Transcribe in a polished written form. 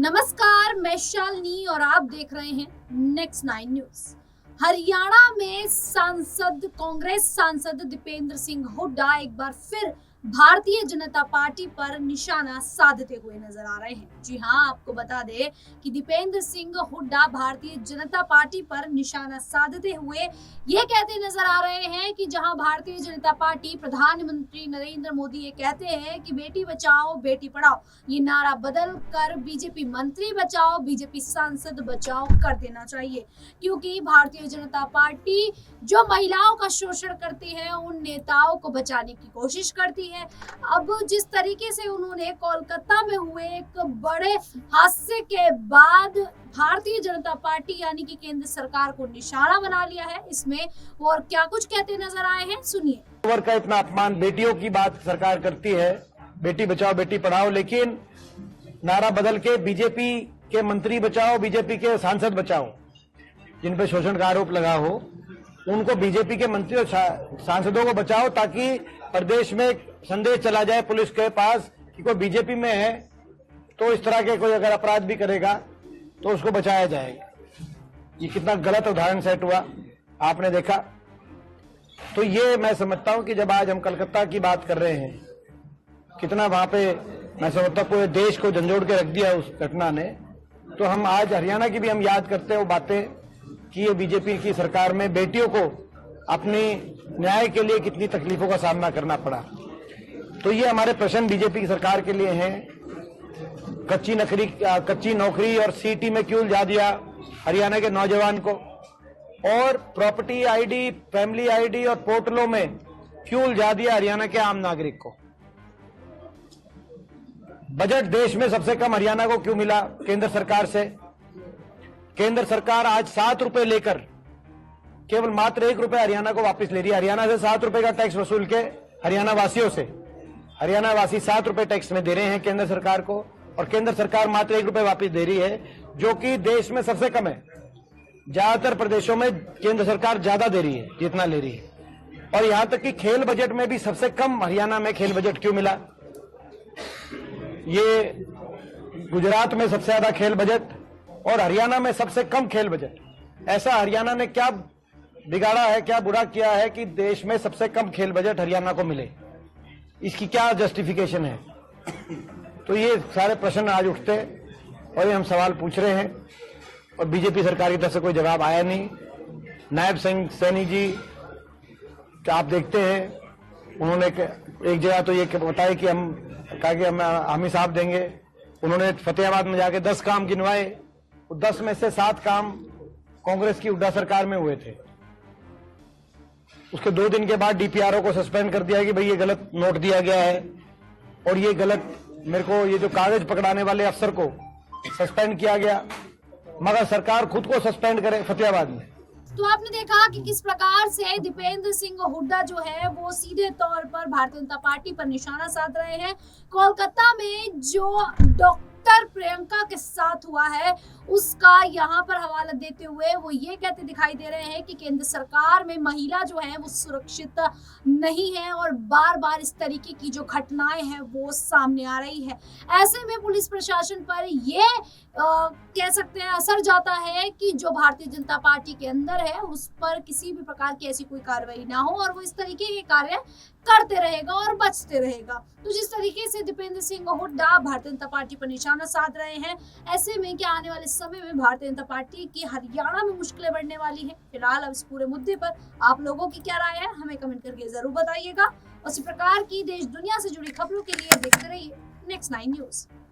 नमस्कार, मैं शालिनी और आप देख रहे हैं नेक्स्ट 9 न्यूज। हरियाणा में कांग्रेस सांसद दीपेंद्र सिंह हुड्डा एक बार फिर भारतीय जनता पार्टी पर निशाना साधते हुए नजर आ रहे हैं। जी हां, आपको बता दें कि दीपेंद्र सिंह हुड्डा भारतीय जनता पार्टी पर निशाना साधते हुए ये कहते नजर आ रहे हैं कि जहां भारतीय जनता पार्टी प्रधानमंत्री नरेंद्र मोदी ये कहते हैं कि बेटी बचाओ बेटी पढ़ाओ, ये नारा बदल कर बीजेपी मंत्री बचाओ बीजेपी सांसद बचाओ कर देना चाहिए, क्योंकि भारतीय जनता पार्टी जो महिलाओं का शोषण करती है उन नेताओं को बचाने की कोशिश करती है। अब जिस तरीके से उन्होंने कोलकाता में हुए एक बड़े हादसे के बाद भारतीय जनता पार्टी यानी कि केंद्र सरकार को निशाना बना लिया है, इसमें वो और क्या कुछ कहते नजर आए हैं, सुनिए। का इतना अपमान, बेटियों की बात सरकार करती है, बेटी बचाओ बेटी पढ़ाओ, लेकिन नारा बदल के बीजेपी के मंत्री बचाओ बीजेपी के सांसद बचाओ, जिन पे शोषण का आरोप लगा हो उनको बीजेपी के मंत्री और सांसदों को बचाओ, ताकि प्रदेश में एक संदेश चला जाए पुलिस के पास कि कोई बीजेपी में है तो इस तरह के कोई अगर अपराध भी करेगा तो उसको बचाया जाएगा। ये कितना गलत उदाहरण सेट हुआ आपने देखा। तो ये मैं समझता हूं कि जब आज हम कलकत्ता की बात कर रहे हैं, कितना वहां पे मैं समझता हूं पूरे देश को झंझोड़ के रख दिया उस घटना ने, तो हम आज हरियाणा की भी हम याद करते हैं वो बातें कि ये बीजेपी की सरकार में बेटियों को अपनी न्याय के लिए कितनी तकलीफों का सामना करना पड़ा। तो ये हमारे प्रश्न बीजेपी की सरकार के लिए हैं। कच्ची नौकरी और सीटी में क्यों उलझा दिया हरियाणा के नौजवान को, और प्रॉपर्टी आईडी, फैमिली आईडी और पोर्टलों में क्यों उलझा दिया हरियाणा के आम नागरिक को। बजट देश में सबसे कम हरियाणा को क्यों मिला केंद्र सरकार से। केंद्र सरकार आज 7 रुपए लेकर केवल मात्र 1 रुपए हरियाणा को वापस ले रही है। हरियाणा से 7 रुपए का टैक्स वसूल के हरियाणा वासियों से, हरियाणा वासी 7 रुपए टैक्स में दे रहे हैं केंद्र सरकार को, और केंद्र सरकार मात्र 1 रुपए वापस दे रही है, जो कि देश में सबसे कम है। ज्यादातर प्रदेशों में केंद्र सरकार ज्यादा दे रही है जितना ले रही है। और यहां तक कि खेल बजट में भी सबसे कम हरियाणा में खेल बजट क्यों मिला। ये गुजरात में सबसे ज्यादा खेल बजट और हरियाणा में सबसे कम खेल बजट। ऐसा हरियाणा ने क्या बिगाड़ा है, क्या बुरा किया है कि देश में सबसे कम खेल बजट हरियाणा को मिले। इसकी क्या जस्टिफिकेशन है। तो ये सारे प्रश्न आज उठते और ये हम सवाल पूछ रहे हैं, और बीजेपी सरकार की तरफ से कोई जवाब आया नहीं। नायब सैनी जी आप देखते हैं, उन्होंने एक जगह तो ये बताया कि हम कहा कि हम हिसाब देंगे। उन्होंने फतेहाबाद में जाके 10 काम गिनवाए, 10 में से 7 काम कांग्रेस की हुड्डा सरकार में हुए थे। उसके 2 दिन के बाद डीपीआरओ को सस्पेंड कर दिया कि भाई ये गलत नोट दिया गया है, और ये गलत मेरे को ये जो कागज पकड़ाने वाले अफसर को सस्पेंड किया गया, मगर सरकार खुद को सस्पेंड करे फतेहाबाद में। तो आपने देखा कि किस प्रकार से दीपेंद्र सिंह हुड्डा जो है वो सीधे तौर पर भारतीय जनता पार्टी पर निशाना साध रहे हैं। कोलकाता में जो डॉक्टर प्रियंका के साथ हुआ है उसका यहाँ पर हवाला देते हुए वो ये कहते दिखाई दे रहे हैं कि केंद्र सरकार में महिला जो है वो सुरक्षित नहीं है, और बार बार इस तरीके की जो घटनाएं हैं वो सामने आ रही है। ऐसे में पुलिस प्रशासन पर ये कह सकते हैं असर जाता है कि जो भारतीय जनता पार्टी के अंदर है उस पर किसी भी प्रकार की ऐसी कोई कार्रवाई ना हो, और वो इस तरीके के कार्य करते रहेगा और बचते रहेगा। तो जिस तरीके से दीपेंद्र सिंह हुड्डा भारतीय जनता पार्टी पर निशाना साध रहे हैं, ऐसे में क्या आने वाले समय में भारतीय जनता पार्टी की हरियाणा में मुश्किलें बढ़ने वाली है। फिलहाल अब इस पूरे मुद्दे पर आप लोगों की क्या राय है हमें कमेंट करके जरूर बताइएगा। उसी प्रकार की देश दुनिया से जुड़ी खबरों के लिए देखते रहिए नेक्स्ट 9 न्यूज।